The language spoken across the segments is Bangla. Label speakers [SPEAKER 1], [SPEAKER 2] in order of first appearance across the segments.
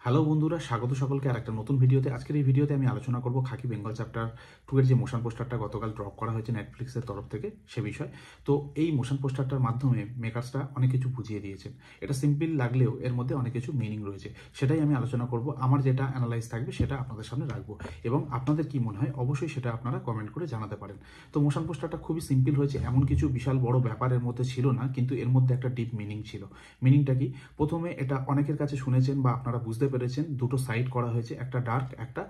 [SPEAKER 1] হ্যালো বন্ধুরা, স্বাগত সকলকে আর একটা নতুন ভিডিওতে। আজকের এই ভিডিওতে আমি আলোচনা করব খাকি বেঙ্গল চ্যাপ্টার 2 এর যে মোশন পোস্টারটা গতকাল ড্রপ করা হয়েছে নেটফ্লিক্সের তরফ থেকে সে বিষয়। তো এই মোশন পোস্টারটার মাধ্যমে মেকার্সরা অনেক কিছু বুঝিয়ে দিয়েছেন। এটা সিম্পল লাগলেও এর মধ্যে অনেক কিছু মিনিং রয়েছে, সেটাই আমি আলোচনা করব। আমার যেটা অ্যানালাইজ থাকবে সেটা আপনাদের সামনে রাখবো এবং আপনাদের কি মনে হয় অবশ্যই সেটা আপনারা কমেন্ট করে জানাতে পারেন। তো মোশন পোস্টারটা খুবই সিম্পল হয়েছে, এমন কিছু বিশাল বড় ব্যাপারের মধ্যে ছিল না, কিন্তু এর মধ্যে একটা ডিপ মিনিং ছিল। মিনিংটা কি? প্রথমে এটা অনেকের কাছে শুনেছেন বা আপনারা বুঝতে পেরেছেন, দুটো সাইড করা হয়েছে, একটা ডার্ক একটা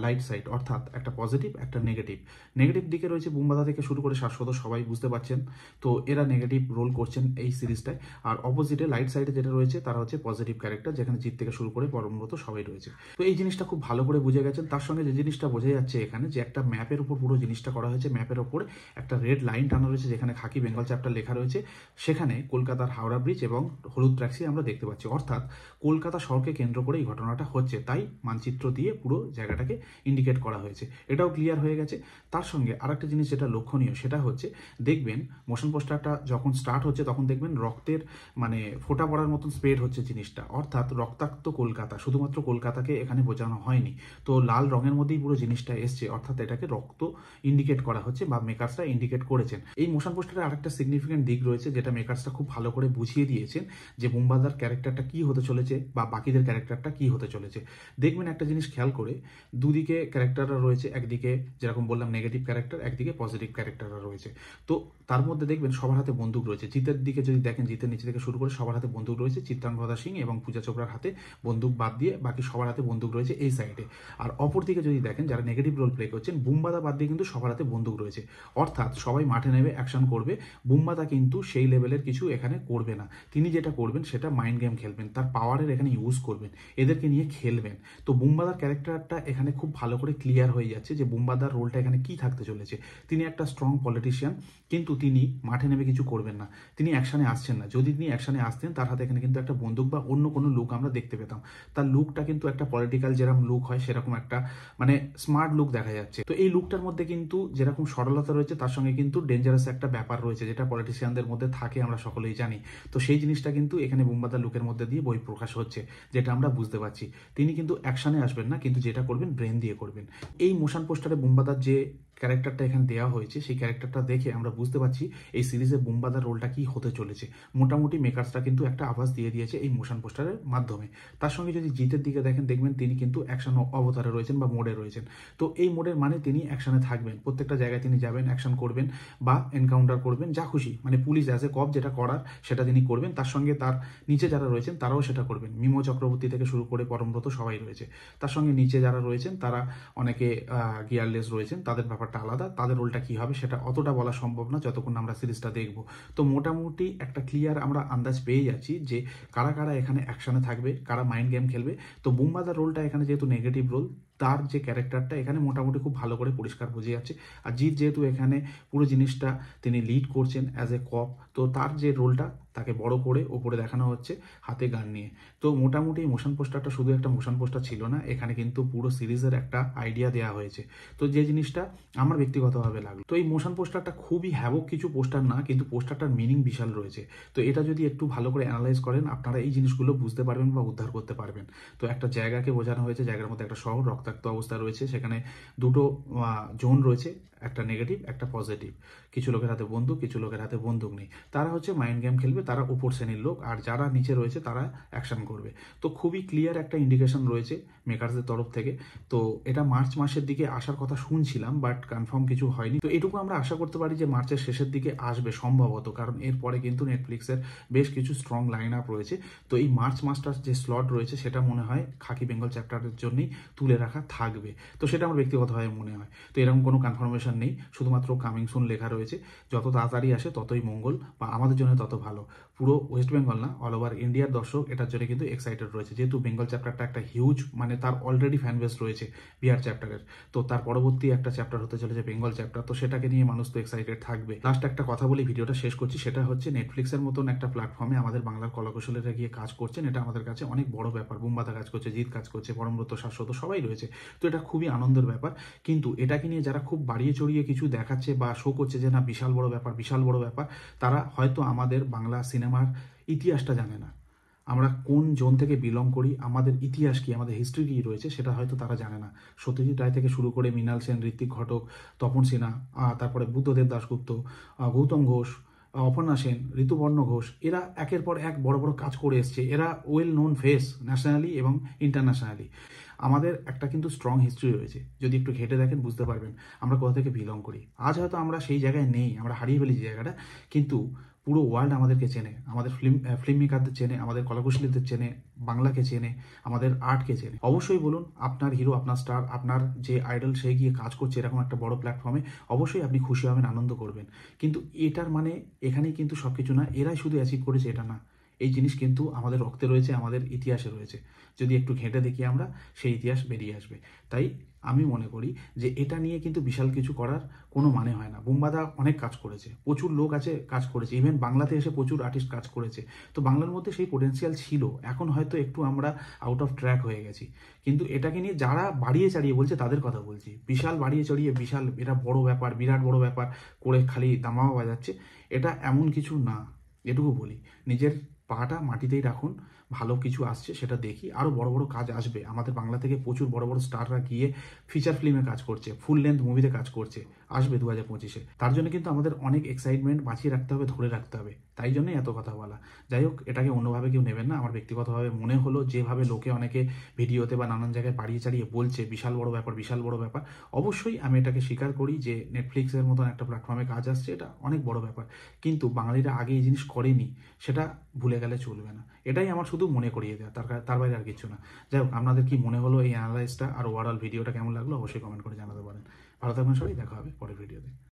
[SPEAKER 1] লাইট সাইড, অর্থাৎ একটা পজিটিভ একটা নেগেটিভ। নেগেটিভ দিকে রয়েছে বুমবাদা থেকে শুরু করে শাশ্বত, সবাই বুঝতে পারছেন। তো এরা নেগেটিভ রোল করছেন এই সিরিজটায়। আর অপোজিটে লাইট সাইডে যেটা রয়েছে তারা হচ্ছে পজিটিভ ক্যারেক্টার, যেখানে জিত থেকে শুরু করে পরমব্রত সবাই রয়েছে। তো এই জিনিসটা খুব ভালো করে বুঝে গেছেন। তার সঙ্গে যে জিনিসটা বোঝা যাচ্ছে এখানে, যে একটা ম্যাপের উপর পুরো জিনিসটা করা হয়েছে, ম্যাপের উপরে একটা রেড লাইন টানা রয়েছে যেখানে খাকি বেঙ্গল চ্যাপ্টার লেখা রয়েছে। সেখানে কলকাতার হাওড়া ব্রিজ এবং হলুদ ট্যাক্সি আমরা দেখতে পাচ্ছি, অর্থাৎ কলকাতা শহরকে কেন্দ্র করে এই ঘটনাটা হচ্ছে, তাই মানচিত্র দিয়ে পুরো জায়গাটাকে ইন্ডিকেট করা হয়েছে। এটাও ক্লিয়ার হয়ে গেছে। তার সঙ্গে আরেকটা জিনিস যেটা লক্ষণীয় সেটা হচ্ছে, দেখবেন মোশন পোস্টারটা যখন স্টার্ট হচ্ছে তখন দেখবেন রক্তের মানে ফোঁটা পড়ার মতন স্প্রেড হচ্ছে জিনিসটা, অর্থাৎ রক্তাক্ত কলকাতা, শুধুমাত্র কলকাতাকে এখানে বোঝানো হয়নি। তো লাল রঙের মধ্যেই পুরো জিনিসটা এসছে, অর্থাৎ এটাকে রক্ত ইন্ডিকেট করা হচ্ছে বা মেকার্সরা ইন্ডিকেট করেছেন। এই মোশন পোস্টারের আরেকটা সিগনিফিকেন্ট দিক রয়েছে যেটা মেকার্সরা খুব ভালো করে বুঝিয়ে দিয়েছেন, যে বুমবাদার ক্যারেক্টারটা কি হতে চলেছে বা বাকিদের ক্যারেক্টারটা কি হতে চলেছে। দেখবেন একটা জিনিস খেয়াল করে, দুদিকে ক্যারেক্টাররা রয়েছে, একদিকে যেরকম বললাম নেগেটিভ ক্যারেক্টার, একদিকে পজিটিভ ক্যারেক্টাররা রয়েছে। তো তার মধ্যে দেখবেন সবার হাতে বন্দুক রয়েছে। জিতের দিকে যদি দেখেন, জিতের নিচে থেকে শুরু করে সবার হাতে বন্দুক রয়েছে। চিত্রাঙ্গদা সিং এবং পূজা চোপড়ার হাতে বন্দুক বাদ দিয়ে বাকি সবার হাতে বন্দুক রয়েছে এই সাইডে। আর অপর দিকে যদি দেখেন, যারা নেগেটিভ রোল প্লে করছেন, বুমবাদা বাদ দিয়ে কিন্তু সবার হাতে বন্দুক রয়েছে, অর্থাৎ সবাই মাঠে নেমে অ্যাকশন করবে। বুমবাদা কিন্তু সেই লেভেলের কিছু এখানে করবে না। তিনি যেটা করবেন সেটা মাইন্ড গেম খেলবেন, তার পাওয়ারের এখানে ইউজ করবেন, এদেরকে নিয়ে খেলবেন। তো বুমবাদার ক্যারেক্টারটা এখানে খুব ভালো করে ক্লিয়ার হয়ে যাচ্ছে যে বুমবাদার রোলটা এখানে কি থাকতে চলেছে। তিনি একটা স্ট্রং পলিটিশিয়ান, কিন্তু তিনি মাঠে নেমে কিছু করবেন না, তিনি অ্যাকশনে আসছেন না। যদি তিনি অ্যাকশনে আসতেন, তার হাতে এখানে কিন্তু একটা বন্দুক বা অন্য কোনো লুক আমরা দেখতে পেতাম। তার লুকটা কিন্তু একটা পলিটিক্যাল যেরকম লুক হয় সেরকম একটা মানে স্মার্ট লুক দেখা যাচ্ছে। তো এই লুকটার মধ্যে কিন্তু যেরকম সরলতা রয়েছে, তার সঙ্গে কিন্তু ডেঞ্জারাস একটা ব্যাপার রয়েছে, যেটা পলিটিশিয়ানদের মধ্যে থাকে, আমরা সকলেই জানি। তো সেই জিনিসটা কিন্তু এখানে বুমবাদার লুকের মধ্যে দিয়ে বহিঃপ্রকাশ হচ্ছে, যেটা আমরা বুঝতে পারছি। তিনি কিন্তু অ্যাকশনে আসবেন না, কিন্তু যেটা করবেন ব্রেন দিয়ে করবেন। এই মোশন পোস্টারে বুমবাদার যে ক্যারেক্টারটা এখানে দেওয়া হয়েছে, সেই ক্যারেক্টারটা দেখে আমরা বুঝতে পারছি এই সিরিজে বুমবাদার রোলটা কি হতে চলেছে। মোটামুটি মেকার্সরা কিন্তু একটা আভাস দিয়ে দিয়েছে এই মোশন পোস্টারের মাধ্যমে। তার সঙ্গে যদি জিতের দিকে দেখেন, দেখবেন তিনি কিন্তু অ্যাকশন অবতারে রয়েছেন বা মোডে রয়েছেন। তো এই মোডের মানে তিনি অ্যাকশনে থাকবেন, প্রত্যেকটা জায়গায় তিনি যাবেন, অ্যাকশন করবেন বা এনকাউন্টার করবেন, যা খুশি মানে পুলিশ অ্যাজ এ কপ যেটা করার সেটা তিনি করবেন। তার সঙ্গে তার নিচে যারা রয়েছেন তারাও সেটা করবেন। মিমো চক্রবর্তী থেকে শুরু করে পরমব্রত সবাই রয়েছে। তার সঙ্গে নিচে যারা রয়েছেন তারা অনেকে গিয়ারলেস রয়েছেন, তাদের ব্যাপারটা আলাদা, তাদের রোলটা কি হবে সেটা অতটা বলা সম্ভব না যতক্ষণ আমরা সিরিজটা দেখব। তো মোটামুটি একটা ক্লিয়ার আমরা আন্দাজ পেয়ে যাচ্ছি যে কারা কারা এখানে অ্যাকশনে থাকবে, কারা মাইন্ড গেম খেলবে। তো বুমবাদার রোলটা এখানে যেহেতু নেগেটিভ রোল, তার যে ক্যারেক্টারটা এখানে মোটামুটি খুব ভালো করে পরিষ্কার বোঝা যাচ্ছে। আর জিৎ যেহেতু এখানে পুরো জিনিসটা তিনি লিড করছেন অ্যাজ এ কপ, তো তার যে রোলটা তাকে বড় করে ওপরে দেখানো হচ্ছে হাতে গান নিয়ে। তো মোটামুটি মোশন পোস্টারটা শুধু একটা মোশন পোস্টার ছিল না, এখানে কিন্তু পুরো সিরিজের একটা আইডিয়া দেওয়া হয়েছে। তো যে জিনিসটা আমার ব্যক্তিগতভাবে লাগলো, তো এই মোশন পোস্টারটা খুবই হ্যাভক কিছু পোস্টার না, কিন্তু পোস্টারটার মিনিং বিশাল রয়েছে। তো এটা যদি একটু ভালো করে অ্যানালাইজ করেন, আপনারা এই জিনিসগুলো বুঝতে পারবেন বা উদ্ধার করতে পারবেন। তো একটা জায়গাকে বোঝানো হয়েছে, জায়গার মধ্যে একটা শহর রক্তাক্ত অবস্থা রয়েছে, সেখানে দুটো জোন রয়েছে, একটা নেগেটিভ একটা পজিটিভ। কিছু লোকের হাতে বন্দুক, কিছু লোকের হাতে বন্দুক নেই, তারা হচ্ছে মাইন্ড গেম খেলবে, তারা উপর শ্রেণীর লোক, আর যারা নিচে রয়েছে তারা অ্যাকশন করবে। তো খুবই ক্লিয়ার একটা ইন্ডিকেশন রয়েছে মেকার্সদের তরফ থেকে। তো এটা মার্চ মাসের দিকে আসার কথা শুনছিলাম, বাট কনফার্ম কিছু হয়নি। তো এটুকু আমরা আশা করতে পারি যে মার্চের শেষের দিকে আসবে সম্ভবত, কারণ এরপরে কিন্তু নেটফ্লিক্সের বেশ কিছু স্ট্রং লাইন আপ রয়েছে। তো এই মার্চ মাসটার যে স্লট রয়েছে সেটা মনে হয় খাকি বেঙ্গল চ্যাপ্টারের জন্যই তুলে রাখা থাকবে। তো সেটা আমার ব্যক্তিগতভাবে মনে হয়। তো এরকম কোনো কনফার্মেশন নেই, শুধুমাত্র কামিং সুন লেখা রয়েছে। যত তাড়াতাড়ি আসে ততই মঙ্গল, বা আমাদের জন্য তত ভালো। পুরো ওয়েস্ট বেঙ্গল না, অল ওভার ইন্ডিয়ার দর্শক এটার জন্য কিন্তু এক্সাইটেড রয়েছে, যেহেতু বেঙ্গল চ্যাপ্টারটা একটা হিউজ মানে তার অলরেডি ফ্যান বেস রয়েছে বিহার চ্যাপ্টারের। তো তার পরবর্তী একটা চ্যাপ্টার হতে চলেছে বেঙ্গল চ্যাপ্টার, তো সেটাকে নিয়ে মানুষ তো এক্সাইটেড থাকবে। লাস্ট একটা কথা বলে ভিডিওটা শেষ করছি, সেটা হচ্ছে নেটফ্লিক্সের মতন একটা প্ল্যাটফর্মে আমাদের বাংলার কলাকুশলীরা গিয়ে কাজ করছেন, এটা আমাদের কাছে অনেক বড় ব্যাপার। বুমবাদা কাজ করছে, জিৎ কাজ করছে, পরমব্রত, শাশ্বত সবাই রয়েছে। তো এটা খুবই আনন্দের ব্যাপার। কিন্তু এটাকে নিয়ে যারা খুব বাড়িয়ে চড়িয়ে কিছু দেখাচ্ছে বা শো করছে যে না বিশাল বড় ব্যাপার বিশাল বড় ব্যাপার, তারা হয়তো আমাদের বাংলা সিনেমার ইতিহাসটা জানে না। আমরা কোন জোন থেকে বিলং করি, আমাদের ইতিহাস কি, আমাদের হিস্ট্রি কী রয়েছে সেটা হয়তো তারা জানে না। সত্যজিৎ রায় থেকে শুরু করে মৃণাল সেন, ঋত্বিক ঘটক, তপন সিনহা, তারপরে বুদ্ধদেব দাশগুপ্ত, গৌতম ঘোষ, অপর্ণা সেন, ঋতুপর্ণ ঘোষ, এরা একের পর এক বড় বড় কাজ করে এসছে। এরা ওয়েল নোন ফেস ন্যাশনালি এবং ইন্টারন্যাশনালি। আমাদের একটা কিন্তু স্ট্রং হিস্ট্রি রয়েছে, যদি একটু ঘেটে দেখেন বুঝতে পারবেন আমরা কোথা থেকে বিলং করি। আজ হয়তো আমরা সেই জায়গায় নেই, আমরা হারিয়ে ফেলেছি জায়গাটা, কিন্তু পুরো ওয়ার্ল্ড আমাদেরকে চেনে, আমাদের ফিল্ম মেকারদের চেনে, আমাদের কলাকুশলীদের চেনে, বাংলাকে চেনে, আমাদের আর্টকে চেনে। অবশ্যই বলুন আপনার হিরো, আপনার স্টার, আপনার যে আইডল সে গিয়ে কাজ করছে এরকম একটা বড় প্ল্যাটফর্মে, অবশ্যই আপনি খুশি হবেন, আনন্দ করবেন। কিন্তু এটার মানে এখানেই কিন্তু সব কিছু না, এরাই শুধু অ্যাচিভ করেছে এটা না। এই জিনিস কিন্তু আমাদের রক্তে রয়েছে, আমাদের ইতিহাসে রয়েছে। যদি একটু ঘেঁটে দেখি আমরা, সেই ইতিহাস বেরিয়ে আসবে। তাই আমি মনে করি যে এটা নিয়ে কিন্তু বিশাল কিছু করার কোনো মানে হয় না। বুম্বাদা অনেক কাজ করেছে, প্রচুর লোক আছে কাজ করেছে, ইভেন বাংলাতে এসে প্রচুর আর্টিস্ট কাজ করেছে। তো বাংলার মধ্যে সেই পোটেন্সিয়াল ছিল, এখন হয়তো একটু আমরা আউট অফ ট্র্যাক হয়ে গেছি। কিন্তু এটাকে নিয়ে যারা বাড়িয়ে চাড়িয়ে বলছে তাদের কথা বলছি, বিশাল বাড়িয়ে চড়িয়ে বিশাল এটা বড় ব্যাপার, বিরাট বড় ব্যাপার করে খালি দামামা বাজাচ্ছে, এটা এমন কিছু না। এটুকু বলি, নিজের পাটা মাটিতেই রাখুন, ভালো কিছু আসছে সেটা দেখি, আরও বড় বড় কাজ আসবে। আমাদের বাংলা থেকে প্রচুর বড় বড় স্টাররা গিয়ে ফিচার ফিল্মে কাজ করছে, ফুল লেন্থ মুভিতে কাজ করছে, আসবে 2025-এ। তার জন্য কিন্তু আমাদের অনেক এক্সাইটমেন্ট বাঁচিয়ে রাখতে হবে, ধরে রাখতে হবে। তাই জন্যই এত কথা বলা। যাই হোক, এটাকে অন্যভাবে কেউ নেবেন না। আমার ব্যক্তিগতভাবে মনে হলো যেভাবে লোকে অনেকে ভিডিওতে বা নানান জায়গায় বাড়িয়ে চাড়িয়ে বলছে বিশাল বড় ব্যাপার, বিশাল বড় ব্যাপার, অবশ্যই আমি এটাকে স্বীকার করি যে নেটফ্লিক্সের মতন একটা প্ল্যাটফর্মে কাজ আসছে, এটা অনেক বড় ব্যাপার। কিন্তু বাঙালিরা আগে এই জিনিস করেনি, সেটা ভুলে গেলে চলবে না। এটাই আমার শুধু মনে করিয়ে দেওয়া, তার বাইরে আর কিছু না। যাই হোক, আপনাদের কি মনে হলো এই অ্যানালাইসটা আর ওভারঅল ভিডিওটা কেমন লাগলো অবশ্যই কমেন্ট করে জানাতে পারেন। ভালো থাকবেন সবাই, দেখা হবে পরের ভিডিওতে।